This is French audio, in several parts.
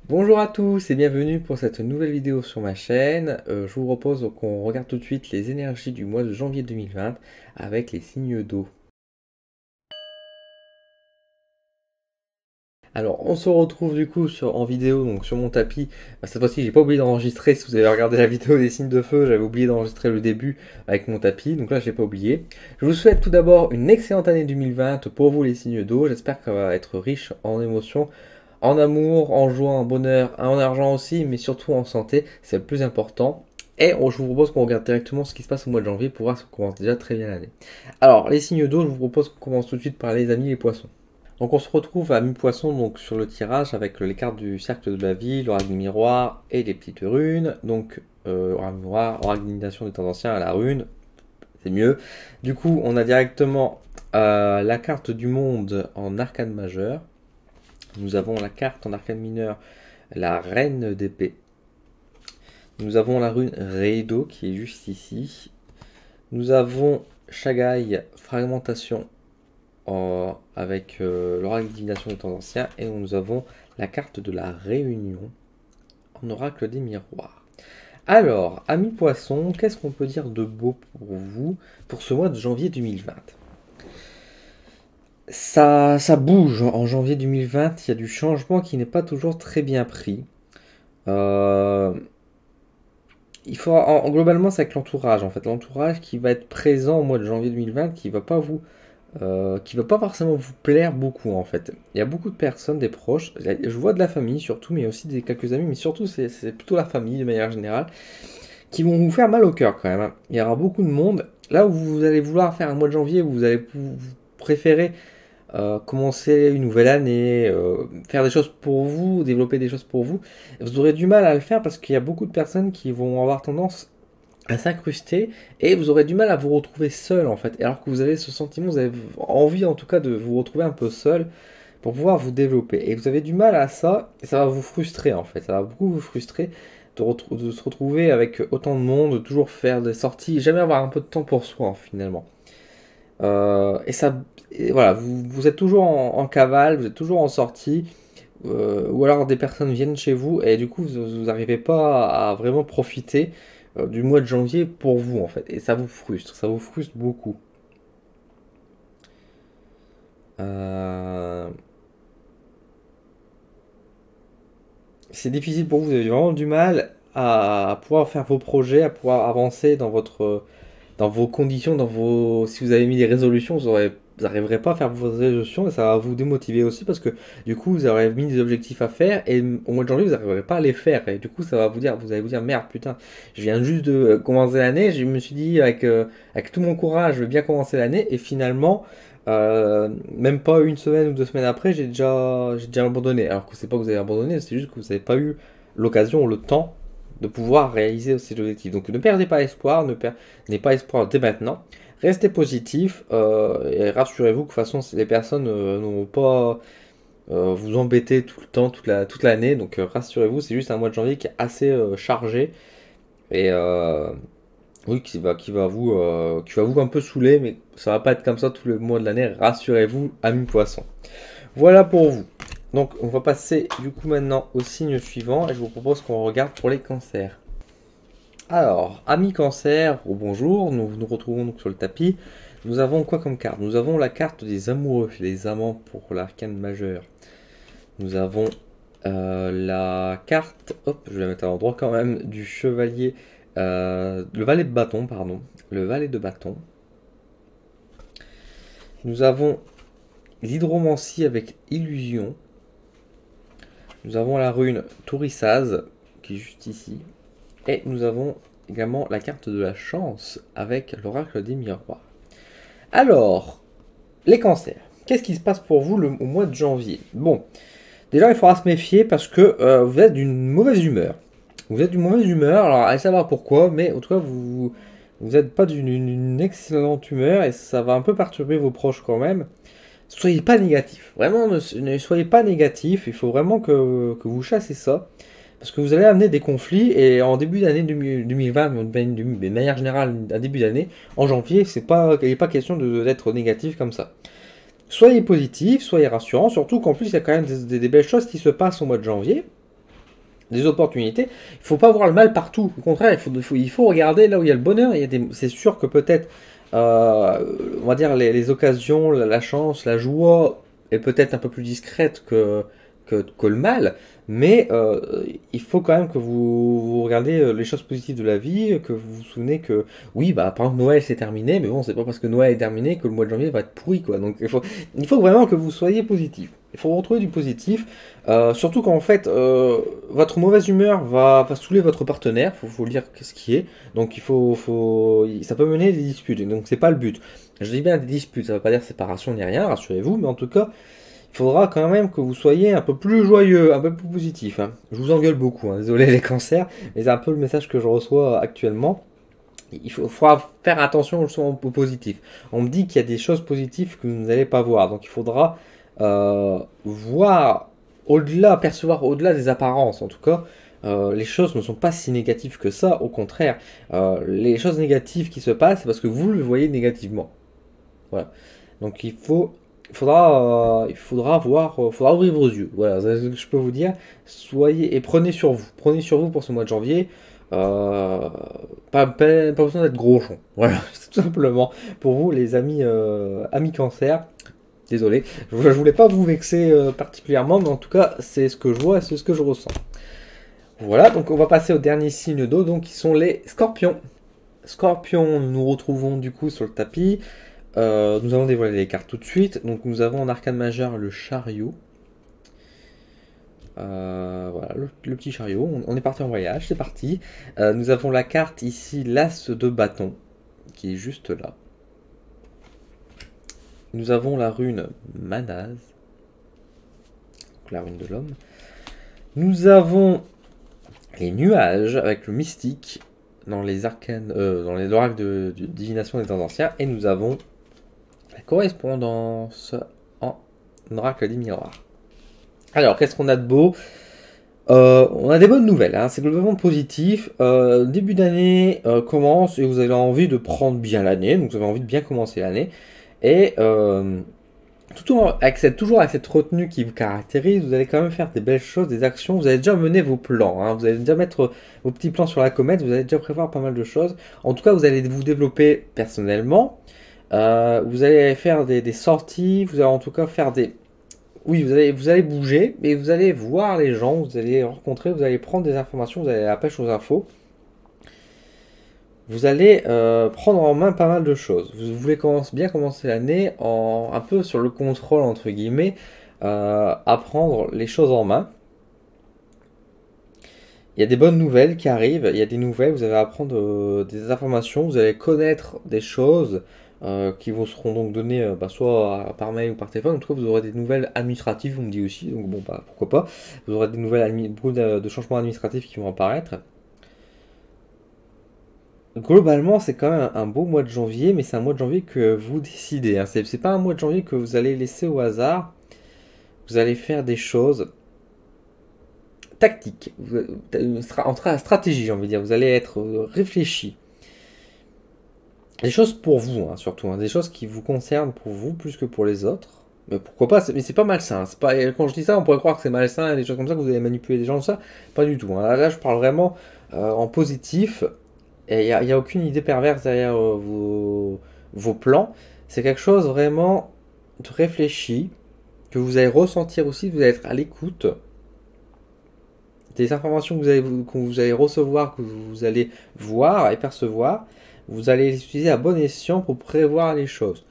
Bonjour à tous et bienvenue pour cette nouvelle vidéo sur ma chaîne. Je vous propose qu'on regarde tout de suite les énergies du mois de janvier 2020 avec les signes d'eau. Alors on se retrouve du coup en vidéo, donc sur mon tapis. Cette fois-ci j'ai pas oublié d'enregistrer, si vous avez regardé la vidéo des signes de feu, j'avais oublié d'enregistrer le début avec mon tapis, donc là je l'ai pas oublié. Je vous souhaite tout d'abord une excellente année 2020 pour vous les signes d'eau, j'espère qu'elle va être riche en émotions, en amour, en joie, en bonheur, en argent aussi, mais surtout en santé, c'est le plus important. Et je vous propose qu'on regarde directement ce qui se passe au mois de janvier pour voir si on commence déjà très bien l'année. Alors, les signes d'eau, je vous propose qu'on commence tout de suite par les amis les poissons. Donc on se retrouve à mi-poisson donc sur le tirage avec les cartes du cercle de la vie, l'oracle du miroir et les petites runes. Donc oracle miroir, oracle d'initiation des temps anciens à la rune, c'est mieux. Du coup on a directement la carte du monde en arcane majeur. Nous avons la carte en arcane mineur, la reine d'épée. Nous avons la rune Reido qui est juste ici. Nous avons Shagai, fragmentation avec l'oracle divination des temps anciens. Et nous avons la carte de la réunion en oracle des miroirs. Alors, amis poissons, qu'est-ce qu'on peut dire de beau pour vous pour ce mois de janvier 2020? Ça bouge en janvier 2020, il y a du changement qui n'est pas toujours très bien pris. Euh, globalement, c'est avec l'entourage en fait. L'entourage qui va être présent au mois de janvier 2020, qui va pas forcément vous plaire beaucoup en fait. Il y a beaucoup de personnes, des proches, je vois de la famille surtout, mais aussi quelques amis, mais surtout c'est plutôt la famille de manière générale, qui vont vous faire mal au cœur quand même, hein. Il y aura beaucoup de monde. Là où vous allez vouloir faire un mois de janvier, où vous préférez commencer une nouvelle année, faire des choses pour vous, développer des choses pour vous, vous aurez du mal à le faire parce qu'il y a beaucoup de personnes qui vont avoir tendance à s'incruster et vous aurez du mal à vous retrouver seul en fait. Alors que vous avez ce sentiment, vous avez envie en tout cas de vous retrouver un peu seul pour pouvoir vous développer. Et vous avez du mal à ça et ça va vous frustrer en fait. Ça va beaucoup vous frustrer de se retrouver avec autant de monde, de toujours faire des sorties, jamais avoir un peu de temps pour soi finalement. Voilà, vous êtes toujours en cavale, vous êtes toujours en sortie, ou alors des personnes viennent chez vous et du coup vous n'arrivez pas à vraiment profiter du mois de janvier pour vous en fait. Et ça vous frustre beaucoup. Euh, c'est difficile pour vous, vous avez vraiment du mal à pouvoir faire vos projets, à pouvoir avancer dans vos conditions, si vous avez mis des résolutions, vous n'arriverez pas à faire vos résolutions et ça va vous démotiver aussi parce que du coup vous aurez mis des objectifs à faire et au mois de janvier vous n'arriverez pas à les faire et du coup ça va vous allez vous dire merde putain, je viens juste de commencer l'année, je me suis dit avec tout mon courage je vais bien commencer l'année et finalement même pas une semaine ou 2 semaines après j'ai déjà abandonné, alors que c'est pas que vous avez abandonné, c'est juste que vous n'avez pas eu l'occasion ou le temps de pouvoir réaliser ces objectifs. Donc ne perdez pas espoir, n'ayez pas espoir dès maintenant. Restez positif et rassurez-vous que de toute façon les personnes ne vont pas vous embêter tout le temps, toute l'année. Donc rassurez-vous, c'est juste un mois de janvier qui est assez chargé et oui, qui va vous un peu saouler, mais ça va pas être comme ça tout le mois de l'année. Rassurez-vous, amis poissons. Voilà pour vous. Donc on va passer du coup maintenant au signe suivant et je vous propose qu'on regarde pour les cancers. Alors, amis cancer, au bonjour, nous nous retrouvons donc sur le tapis. Nous avons quoi comme carte? Nous avons la carte des amoureux, les amants pour l'arcane majeur. Nous avons la carte, hop, je vais la mettre à l'endroit quand même, du chevalier, le valet de bâton, pardon, le valet de bâton. Nous avons l'hydromancie avec illusion. Nous avons la rune Tourissaz, qui est juste ici. Et nous avons également la carte de la chance avec l'oracle des miroirs. Alors, les cancers. Qu'est-ce qui se passe pour vous au mois de janvier? Bon, déjà il faudra se méfier parce que vous êtes d'une mauvaise humeur. Vous êtes d'une mauvaise humeur, alors allez savoir pourquoi, mais en tout cas vous n'êtes pas d'une excellente humeur et ça va un peu perturber vos proches quand même. Soyez pas négatif, vraiment ne soyez pas négatif, il faut vraiment que vous chassez ça. Parce que vous allez amener des conflits et en début d'année 2020, de manière générale, un début d'année, en janvier, il n'est pas question d'être négatif comme ça. Soyez positif, soyez rassurant, surtout qu'en plus il y a quand même des belles choses qui se passent au mois de janvier. des opportunités. Il faut pas voir le mal partout. Au contraire, il faut regarder là où il y a le bonheur. C'est sûr que peut-être, on va dire, les occasions, la chance, la joie est peut-être un peu plus discrète que le mal. Mais il faut quand même que vous regardez les choses positives de la vie, que vous vous souvenez que, oui, bah, par exemple, Noël c'est terminé, mais bon, c'est pas parce que Noël est terminé que le mois de janvier va être pourri, quoi. Donc il faut vraiment que vous soyez positif. Il faut retrouver du positif. Surtout quand en fait votre mauvaise humeur va saouler votre partenaire, faut lire ce qui est. Donc ça peut mener à des disputes. Donc c'est pas le but. Je dis bien des disputes, ça veut pas dire séparation ni rien, rassurez-vous, mais en tout cas, il faudra quand même que vous soyez un peu plus joyeux, un peu plus positif, hein. Je vous engueule beaucoup, hein, désolé les cancers, mais c'est un peu le message que je reçois actuellement. Faudra faire attention justement au positif. On me dit qu'il y a des choses positives que vous n'allez pas voir, donc il faudra voir au-delà, percevoir au-delà des apparences. En tout cas, les choses ne sont pas si négatives que ça. Au contraire, les choses négatives qui se passent, c'est parce que vous le voyez négativement. Voilà. Donc faudra ouvrir vos yeux. Voilà, c'est ce que je peux vous dire. Soyez et prenez sur vous pour ce mois de janvier. Pas besoin d'être groschon. Voilà, c'est tout simplement pour vous, les amis, amis cancer. Désolé, je voulais pas vous vexer particulièrement, mais en tout cas, c'est ce que je vois, c'est ce que je ressens. Voilà, donc on va passer au dernier signe d'eau, donc qui sont les scorpions. Scorpions, nous nous retrouvons du coup sur le tapis. Nous allons dévoiler les cartes tout de suite. Donc nous avons en arcane majeur le chariot. Voilà, le petit chariot. On est parti en voyage, c'est parti. Nous avons la carte ici, l'as de bâton, qui est juste là. Nous avons la rune Manaz, donc la rune de l'homme. Nous avons les nuages avec le mystique dans les arcanes, dans les oracles de divination des temps anciens. Et nous avons la correspondance en oracle des miroirs. Alors, qu'est-ce qu'on a de beau? On a des bonnes nouvelles, hein. C'est globalement positif. Début d'année commence et vous avez envie de prendre bien l'année, donc vous avez envie de bien commencer l'année. Et toujours avec cette retenue qui vous caractérise, vous allez quand même faire des belles choses, des actions. Vous allez déjà mener vos plans, hein. Vous allez déjà mettre vos petits plans sur la comète, vous allez déjà prévoir pas mal de choses. En tout cas, vous allez vous développer personnellement. Vous allez faire des sorties, vous allez en tout cas faire des... Oui, vous allez bouger, mais vous allez voir les gens, vous allez rencontrer, vous allez prendre des informations, vous allez à la pêche aux infos. Vous allez prendre en main pas mal de choses. Vous voulez bien commencer l'année un peu sur le contrôle, entre guillemets, apprendre les choses en main. Il y a des bonnes nouvelles qui arrivent, il y a des nouvelles, vous allez apprendre des informations, vous allez connaître des choses qui vous seront donc données soit par mail ou par téléphone. En tout cas, vous aurez des nouvelles administratives, on me dit aussi, donc bon, bah, pourquoi pas. Vous aurez des nouvelles, beaucoup de changements administratifs qui vont apparaître. Globalement, c'est quand même un beau mois de janvier, mais c'est un mois de janvier que vous décidez, hein. C'est pas un mois de janvier que vous allez laisser au hasard. Vous allez faire des choses tactiques, en stratégie, j'ai envie de dire. Vous allez être réfléchi. Des choses pour vous, hein, surtout, hein, des choses qui vous concernent pour vous plus que pour les autres. Mais pourquoi pas, mais c'est pas malsain. C'est pas, quand je dis ça, on pourrait croire que c'est malsain et des choses comme ça, que vous allez manipuler des gens, ça. Pas du tout, hein. Là, je parle vraiment en positif. Et il n'y a aucune idée perverse derrière vos plans. C'est quelque chose vraiment de réfléchi, que vous allez ressentir aussi, vous allez être à l'écoute des informations que vous allez recevoir, que vous allez voir et percevoir. Vous allez les utiliser à bon escient pour prévoir les choses.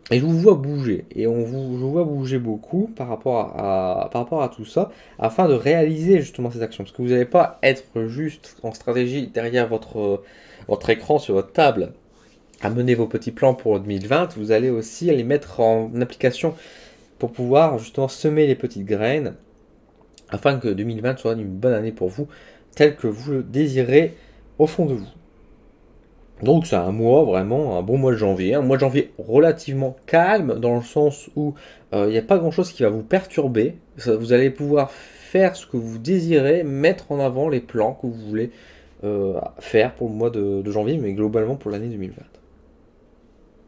Et je vous vois bouger, et je vous vois bouger beaucoup par rapport à tout ça, afin de réaliser justement ces actions. Parce que vous n'allez pas être juste en stratégie derrière votre écran sur votre table à mener vos petits plans pour 2020, vous allez aussi les mettre en application pour pouvoir justement semer les petites graines, afin que 2020 soit une bonne année pour vous, telle que vous le désirez au fond de vous. Donc c'est un mois, vraiment, un bon mois de janvier. Un mois de janvier relativement calme, dans le sens où il n'y a pas grand-chose qui va vous perturber. Vous allez pouvoir faire ce que vous désirez, mettre en avant les plans que vous voulez faire pour le mois de janvier, mais globalement pour l'année 2020.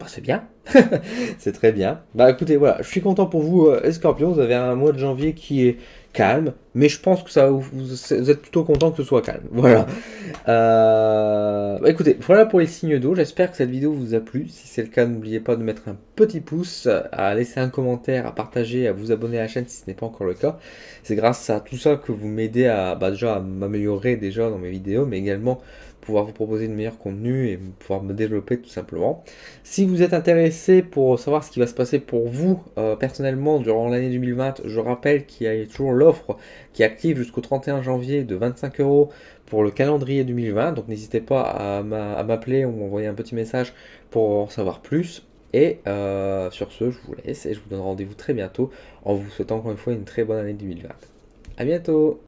Bah, c'est bien, c'est très bien. Bah écoutez, voilà, je suis content pour vous, les Scorpions. Vous avez un mois de janvier qui calme, mais je pense que ça, vous êtes plutôt content que ce soit calme. Voilà. Bah écoutez, voilà pour les signes d'eau. J'espère que cette vidéo vous a plu. Si c'est le cas, n'oubliez pas de mettre un petit pouce, à laisser un commentaire, à partager, à vous abonner à la chaîne si ce n'est pas encore le cas. C'est grâce à tout ça que vous m'aidez à, bah, déjà à m'améliorer déjà dans mes vidéos, mais également pouvoir vous proposer de meilleurs contenus et pouvoir me développer tout simplement. Si vous êtes intéressé pour savoir ce qui va se passer pour vous personnellement durant l'année 2020, je rappelle qu'il y a toujours l'offre qui est active jusqu'au 31 janvier de 25 € pour le calendrier 2020. Donc n'hésitez pas à m'appeler ou m'envoyer un petit message pour en savoir plus. Et sur ce, je vous laisse et je vous donne rendez-vous très bientôt en vous souhaitant encore une fois une très bonne année 2020. A bientôt!